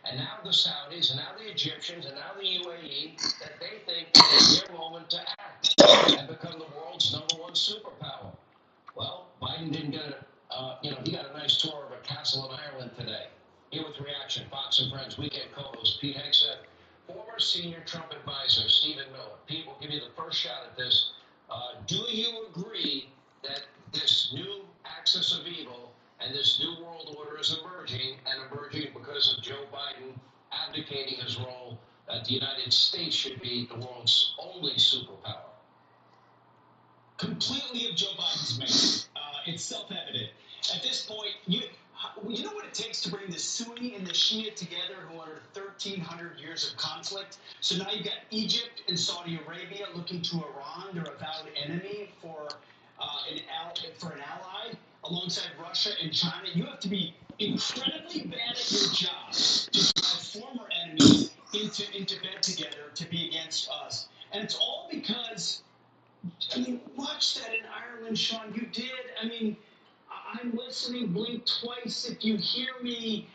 and now the Saudis, and now the Egyptians, and now the UAE, that they think it's their moment to act and become the world's #1 superpower. Well, Biden didn't get he got a nice tour of a castle in Ireland today. Here with reaction, Fox and Friends weekend co-host Pete Hegseth, former senior Trump advisor Stephen Miller. Pete, we'll give you the first shot at this. Do you agree that this new axis of evil and this new world order is emerging because of Joe Biden abdicating his role that the United States should be the world's only superpower? Completely of Joe Biden's merit. It's self-evident. At this point, you know what it takes to bring the Sunni and the Shia together who are 1,300 years of conflict? So now you've got Egypt and Saudi Arabia looking to Iran, their avowed enemy, for an ally, alongside Russia and China. You have to be incredibly bad at your job to drive former enemies into bed together to be against us. And it's all because, I mean, watch that in Ireland, Sean. You did. I mean, I'm listening. Blink twice if you hear me.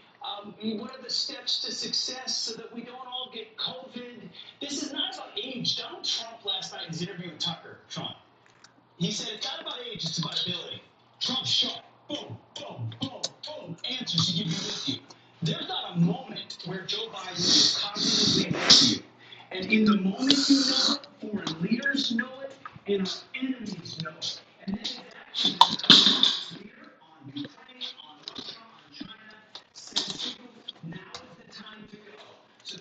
What are the steps to success so that we don't all get COVID? This is not about age. Donald Trump last night in his interview with Tucker, Sean, he said it's not about age, it's about ability. Trump shot. Boom, boom, boom, boom. Answers to give you with you. There's not a moment where Joe Biden is cognitively with you. And in the moment you know it, foreign leaders know it, and our enemies know it. And then his actions as leader on Ukraine, on Russia, on China, says to you, now is the time to go. So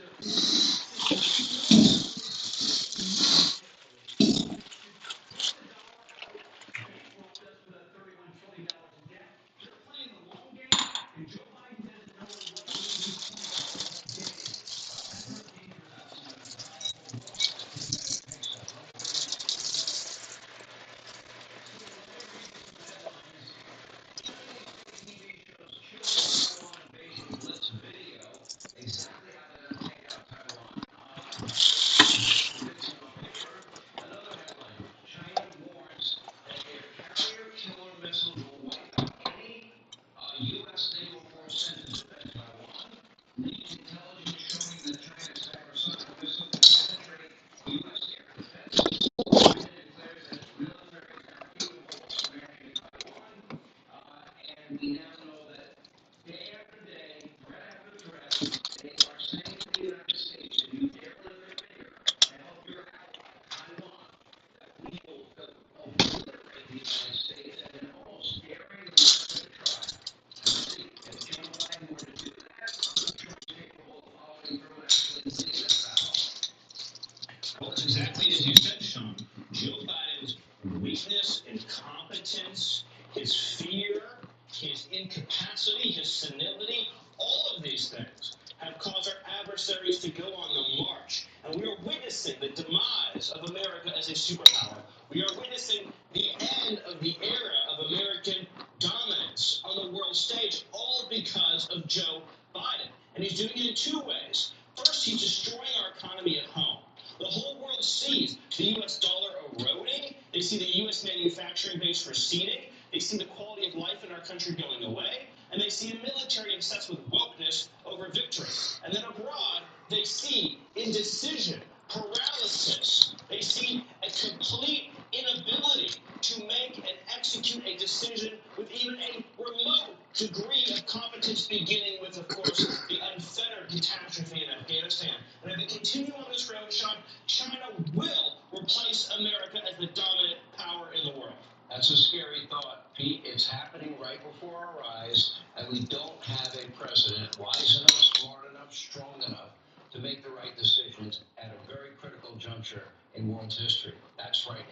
well, it's exactly as you said, Sean. Joe Biden's weakness, incompetence, his fear, his incapacity, his senility, all of these things have caused our adversaries to go on the march. And we are witnessing the demise of America as a superpower. We are witnessing the end of the era of American dominance on the world stage, all because of Joe Biden. And he's doing it in two ways. First, he's destroying our economy at home. The whole world sees the U.S. dollar eroding. They see the U.S. manufacturing base receding. They see the quality of life in our country going away. And they see a military obsessed with wokeness over victory. And then abroad, they see indecision, paralysis. They see a complete inability to make and execute a decision with even a remote degree of competence, beginning with, of course, the unfettered catastrophe in Afghanistan. And if we continue on this road, Sean, China will replace America as the dominant power in the world. That's a scary thought, Pete. It's happening right before our eyes, and we don't have a president wise enough, smart enough, strong enough to make the right decisions at a very critical juncture in world history. That's frightening.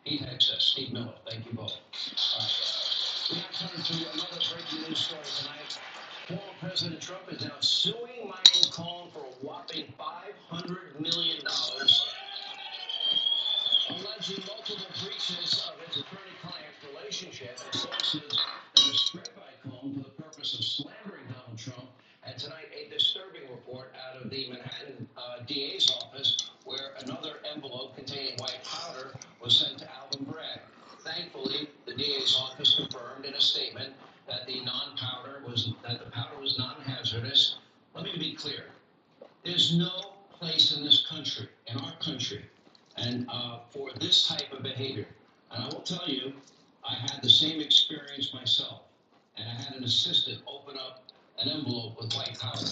Pete Hegseth, Steve Miller, thank you both. All right. We now turn to another breaking news story tonight. Former President Trump is now suing Michael Cohen for a whopping $500 million, alleging multiple breaches of his attorney-client relationship and sources that are spread by Cohen for the purpose of slandering Donald Trump. And tonight, a disturbing report out of the Manhattan DA's office, where another envelope containing white powder was sent to Alvin Bragg. Thankfully, the DA's office confirmed in a statement that the powder was non-hazardous. Let me to be clear. There's no place in this country, in our country, and for this type of behavior. And I will tell you, I had the same experience myself. And I had an assistant open up an envelope with white powder.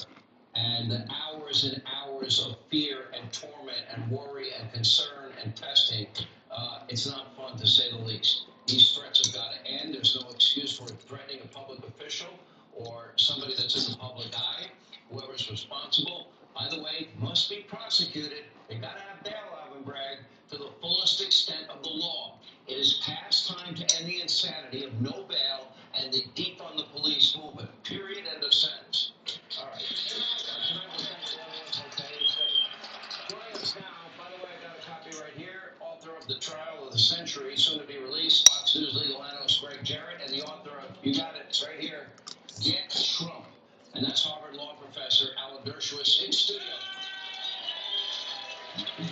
And the hours and hours of fear and torment and worry and concern and testing, it's not fun to say the least. These threats have got to end. There's no excuse for threatening a public official or somebody that's in the public eye. Whoever's responsible, by the way, must be prosecuted. They got to have bail, Alvin Bragg, to the fullest extent of the law. It is past time to end the insanity of no bail and the defund the police movement. Period. End of sentence. All right. Tonight we'll thank the audience. Okay, safe. Joining us now, by the way, I got a copy right here. Author of The Trial of the Century, soon to be released. Fox News legal analyst Greg Jarrett, and the author of, you got it, it's right here, Get Trump. And that's Harvard law professor Alan Dershowitz in studio. Thank you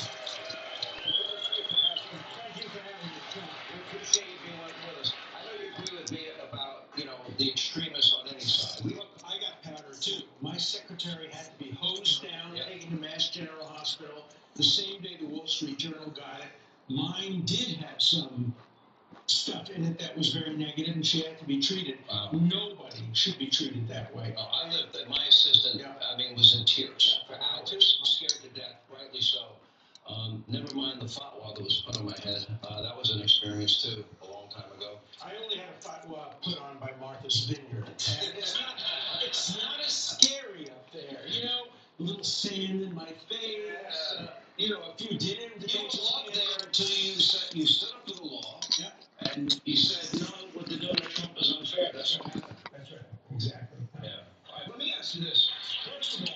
for having me, Trump. We appreciate you being with us. I know you agree with me about, the extremists on any side. Look, I got powder too. My secretary had to be hosed down, taken to Mass General Hospital the same day the Wall Street Journal got it. Mine did have some stuff in it that was very negative, and she had to be treated. Nobody should be treated that way. I lived, my assistant, was in tears for hours, scared to death, rightly so. Never mind the fatwa that was put on my head. That was an experience too, a long time ago. I only had a fatwa put on by Martha's Vineyard. And it's not as scary up there, a little sand in my face, a few dinner invitations. You walked there until you stood up to the law, and you said, no, what they're doing to Trump is unfair. That's what happened. That's right. Exactly. Yeah. All right, let me ask you this. First of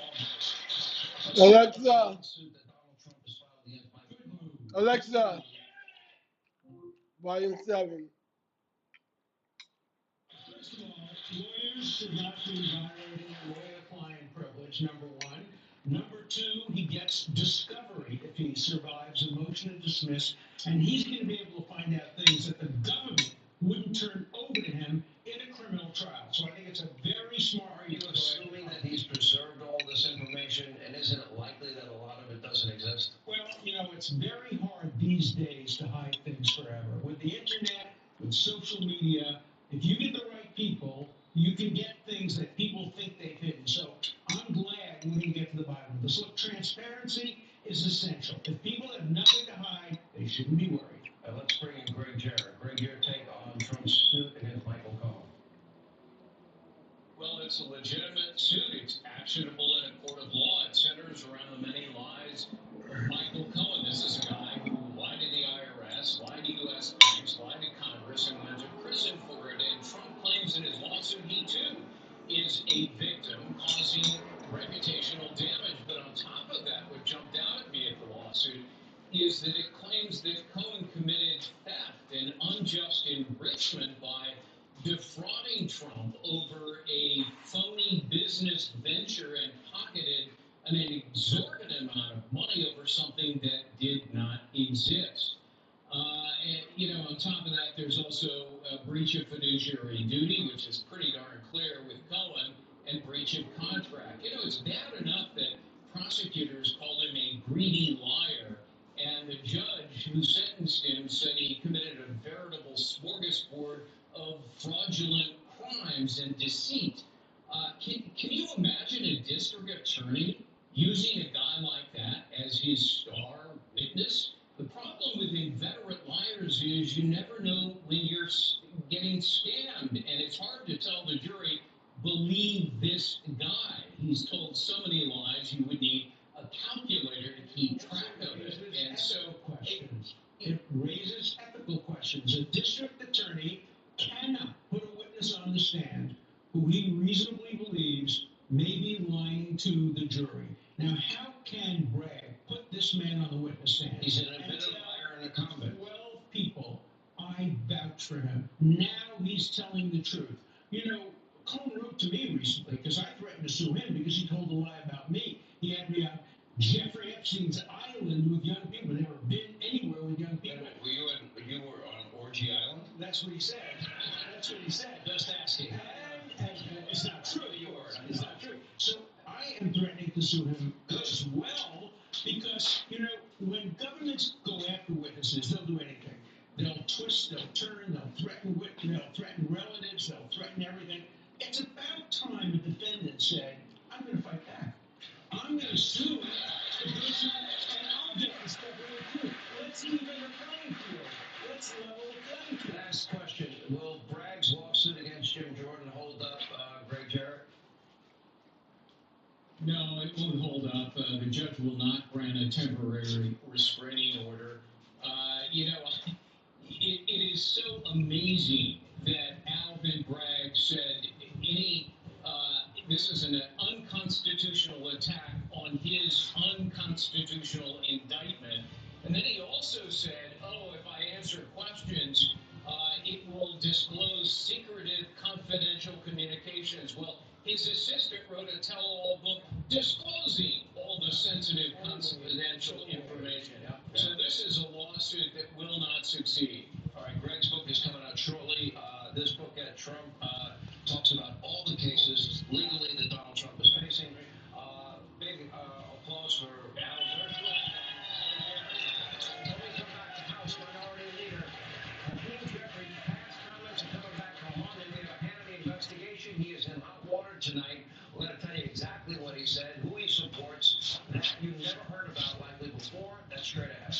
all, Alexa. Alexa. Volume 7. First of all, lawyers should not be violating lawyer-client privilege, number one. Number two, he gets discovery if he survives a motion to dismiss, and he's going to be able to find out things that the government wouldn't turn over to him in a criminal trial. So I think it's a very smart argument. Are you assuming that he's preserved all this information, and isn't it likely that a lot of it doesn't exist? Well, it's very hard these days to hide things forever. With the internet, with social media, if you get the right people, you can get things that people think they've hidden. So I'm glad we're going to get to the bottom of this. Look, transparency is essential. If people have nothing to hide, they shouldn't be worried. Let's bring in Greg Jarrett. Greg, your take on Trump's suit against Michael Cohen. Well, it's a legitimate suit. It's actionable in a court of law. It centers around the many lies of Michael Cohen. This is a guy who lied to the IRS, lied to U.S. banks, lied to Congress, and went to prison for it. And Trump claims in his lawsuit he, too, is a victim causing reputational damage. But on top of that, what jumped out at me at the lawsuit is that it claims that Cohen committed theft and unjust enrichment by defrauding Trump over a phony business venture and pocketed an exorbitant amount of money over something that did not exist. On top of that, there's also a breach of fiduciary duty, which is pretty darn clear with Cohen, and breach of contract. It's bad enough that prosecutors called him a greedy liar, and the judge who sentenced him said he committed a veritable smorgasbord of fraudulent crimes and deceit. Can you imagine a district attorney using a guy like that as his star witness? The problem with inveterate liars is you never know when you're getting scammed, and it's hard to tell the jury, believe this guy. He's told so many lies you would need a calculator to keep track of it. And so it raises ethical questions. A district attorney cannot put a witness on the stand who he reasonably believes may be lying to the jury. Now, how can Bragg put this man on the witness stand? He's an admitted liar and a convict. 12 people, I vouch for him. Now he's telling the truth. Cohen wrote to me recently because I threatened to sue him because he told a lie about me. He had me on Jeffrey Epstein's island with young people. Never been anywhere with young people. You were on Orgy Island? That's what he said. That's what he said. Just asking. And it's not true. It's not true. So I am threatening threatening to sue him as well because, when governments go after witnesses, they'll do anything. They'll twist, they'll turn, they'll threaten relatives, they'll threaten everything. It's about time a defendant said, I'm going to fight back. I'm going to sue the person, and I'll get the stuff with you. Let's even the playing field. Let's level the playing field. Last question. Will Bragg's lawsuit against Jim Jordan hold up, Greg Jarrett? No, it won't hold up. The judge will not grant a temporary restraining order. It is so amazing that Alvin Bragg said this is an unconstitutional attack on his unconstitutional indictment. And then he also said, if I answer questions, it will disclose secretive, confidential communications. Well, his assistant wrote a tell-all book disclosing all the sensitive, confidential information. So this is a lawsuit that will not succeed. All right, Greg's book is coming out shortly. This book at Trump talks about all the cases legally that Donald Trump is facing. Big applause for Al Dershowitz. When we come back, the House Minority Leader, Hakeem Jeffries, past comments are coming back to haunt him in a Hannity investigation. He is in hot water tonight. We're going to tell you exactly what he said, who he supports, that you never heard about likely before. That's straight ahead.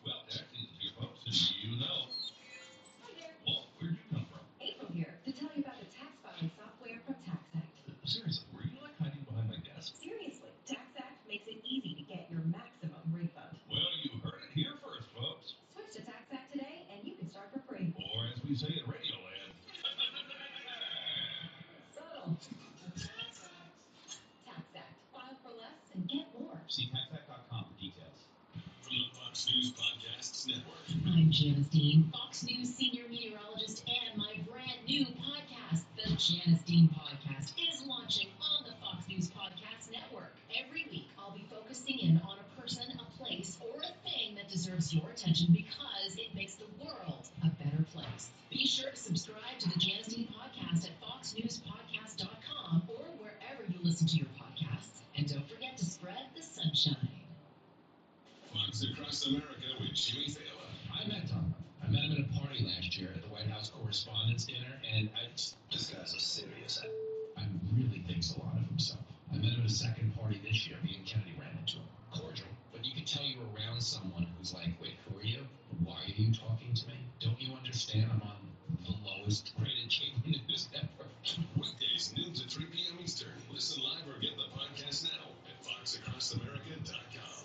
Well, tax season here, folks, and you know. Hi there. Well, where'd you come from? April here to tell you about the tax filing software from TaxAct. Seriously, were you like hiding behind my desk? Seriously, TaxAct makes it easy to get your maximum refund. Well, you heard it here first, folks. Switch to TaxAct today and you can start for free. Or as we say in Radioland. Subtle. TaxAct. File for less and get more. See taxact.com for details. From the Fox News Podcasts Network. I'm Janice Dean, Fox News senior meteorologist, and my brand new podcast, the Janice Dean Podcast, is launching on the Fox News Podcast Network. Every week, I'll be focusing in on a person, a place, or a thing that deserves your attention because it makes the world a better place. Be sure to subscribe to the Janice Dean Podcast at foxnewspodcast.com or wherever you listen to your podcasts. And don't forget to spread the sunshine. Fox Across America with Jimmy Fallon. I met Tom. I met him at a party last year at the White House Correspondents' Dinner, and This guy's a serious ass. I really thinks a lot of himself. I met him at a second party this year. Me and Kennedy ran into him. Cordial. But you can tell you're around someone who's like, wait, who are you? Why are you talking to me? Don't you understand I'm on the lowest rated cable news network? Weekdays, noon to 3 p.m. Eastern. Listen live or get the podcast now at foxacrossamerica.com.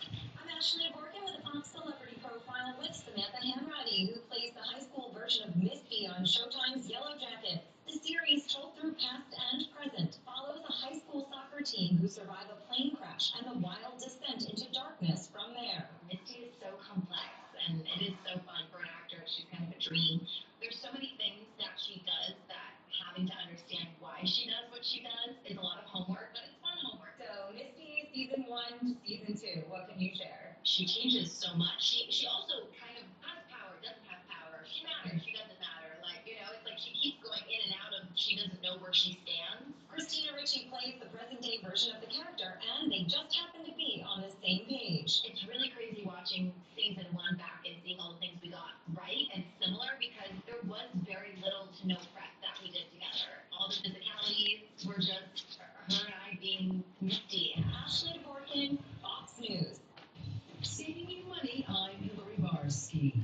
I'm Ashley Borkin with a Fox Celebrity Profile with Samantha Hanratty, who plays the high school version of Misty on Showtime's Yellow Jackets. The series, told through past and present, follows a high school soccer team who survive a plane crash and the wild descent into darkness from there. Misty is so complex, and it is so fun for an actor. She's kind of a dream. There's so many things that she does that having to understand why she does what she does is a lot of homework, but it's fun homework. So, Misty, season 1 to season 2, what can you share? She changes so much. She also kind of has power, doesn't have power. She matters, she doesn't matter. It's like she keeps going in and out of, she doesn't know where she stands. Christina Ricci plays the present-day version of the character, and they just happen to be on the same page. It's really crazy watching season 1